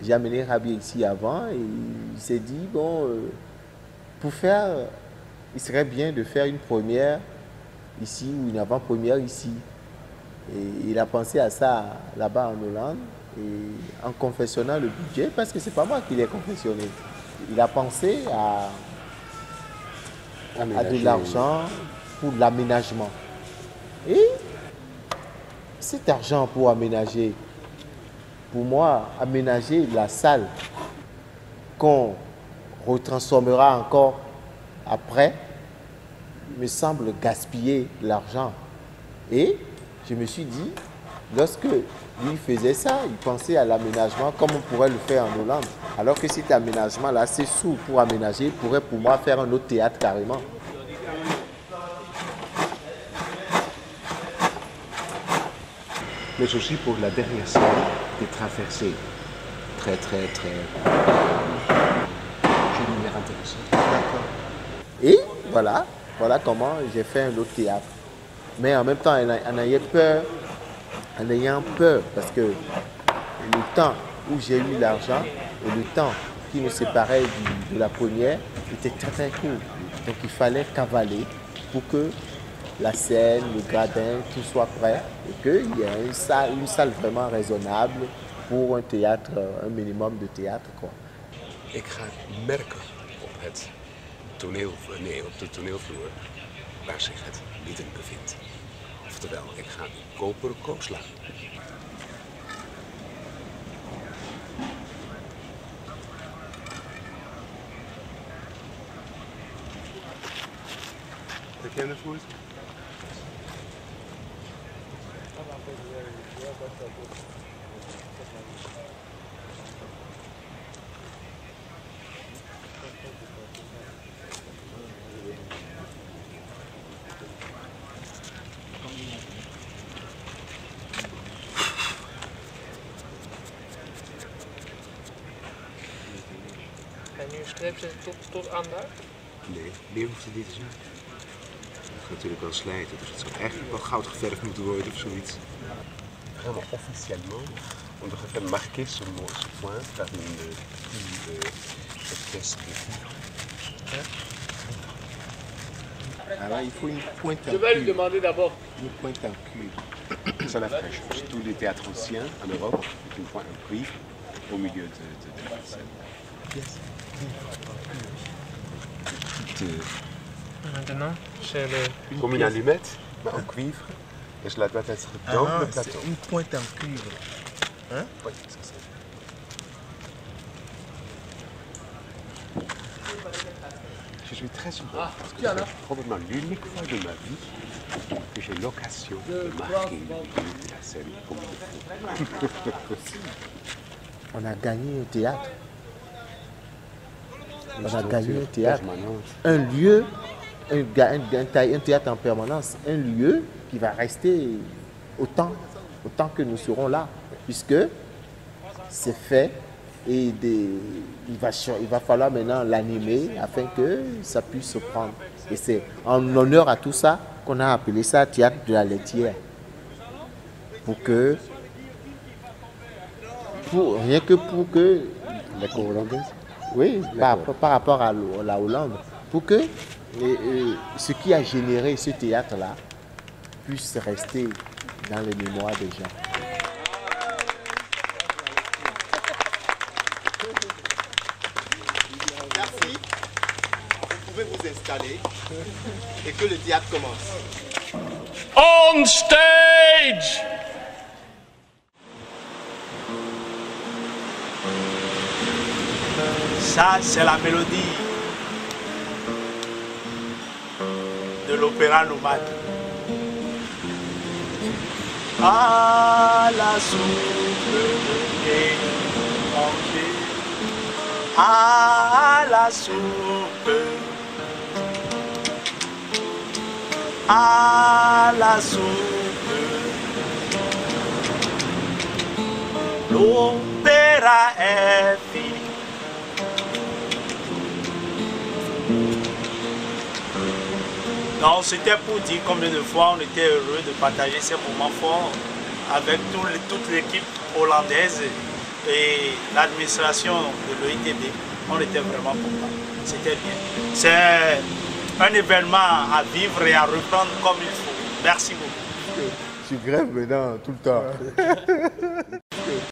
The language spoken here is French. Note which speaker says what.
Speaker 1: J'ai amené Rabi ici avant et il s'est dit, bon, pour faire, il serait bien de faire une première ici ou une avant-première ici. Et il a pensé à ça là-bas en Hollande et en confectionnant le budget, parce que c'est pas moi qui l'ai confectionné. Il a pensé à de l'argent pour l'aménagement. Et cet argent pour aménager, pour moi, aménager la salle qu'on retransformera encore après, me semble gaspiller l'argent. Et je me suis dit, lorsque lui faisait ça, il pensait à l'aménagement comme on pourrait le faire en Hollande. Alors que cet aménagement-là, ces sous pour aménager, pourrait pour moi faire un autre théâtre carrément.
Speaker 2: Mais aussi pour la dernière scène, des traversées très intéressant.
Speaker 1: D'accord. Et voilà comment j'ai fait un autre théâtre. Mais en même temps, en ayant peur, parce que le temps où j'ai eu l'argent et le temps qui nous séparait de la première était très court. Donc il fallait cavaler pour que la scène, le gradin, tout soit prêt et qu'il y ait une salle vraiment raisonnable pour un théâtre, un minimum de théâtre, quoi.
Speaker 2: Ik ga merken op het toneel, op de toneelvloer waar zich het lieden bevindt. Oftewel, ik ga een koperen kook slaan. Herken je het?
Speaker 3: En nu streep ze tot aan daar?
Speaker 2: Nee, meer hoeft het niet te zijn. Het gaat natuurlijk wel slijten, dus het zou eigenlijk wel goud geverfd moeten worden of zoiets. Vraiment officiellement, on devrait faire marquer ce point par une pièce de cuivre.
Speaker 1: Alors il faut une pointe en
Speaker 3: Je vais lui
Speaker 1: cuivre.
Speaker 3: demander d'abord.
Speaker 1: Une pointe en cuivre.
Speaker 2: C'est la fraîche. Tous les théâtres anciens en Europe ont une pointe en cuivre au milieu de la scène.
Speaker 3: Maintenant, c'est le...
Speaker 2: Comme une allumette, mais en cuivre. Et cela doit être dans le plateau.
Speaker 1: Une pointe en cuivre. Hein?
Speaker 2: Oui, c'est ça. Je suis très heureux parce que c'est probablement l'unique fois de ma vie que j'ai l'occasion de marquer le milieu de la scène comme il faut.
Speaker 1: On a gagné un théâtre. On a gagné un théâtre. Un lieu, un théâtre en permanence. Un lieu qui va rester autant que nous serons là. Puisque c'est fait et il va falloir maintenant l'animer afin que ça puisse se prendre. Et c'est en honneur à tout ça qu'on a appelé ça théâtre de la laitière. Rien que pour que
Speaker 2: L'école hollandaise.
Speaker 1: oui, par rapport à la Hollande, pour que ce qui a généré ce théâtre-là puisse rester dans les mémoires des gens. Merci. Vous pouvez vous installer et que le théâtre commence.
Speaker 3: On stage!
Speaker 4: Ça, c'est la mélodie de l'opéra nomade. À la soupe et manger, à la soupe, à la soupe, l'opéra est fini. Non, c'était pour dire combien de fois on était heureux de partager ces moments forts avec toute l'équipe hollandaise et l'administration de l'OITB, on était vraiment contents. C'était bien. C'est un événement à vivre et à reprendre comme il faut. Merci beaucoup.
Speaker 1: Tu grèves maintenant tout le temps.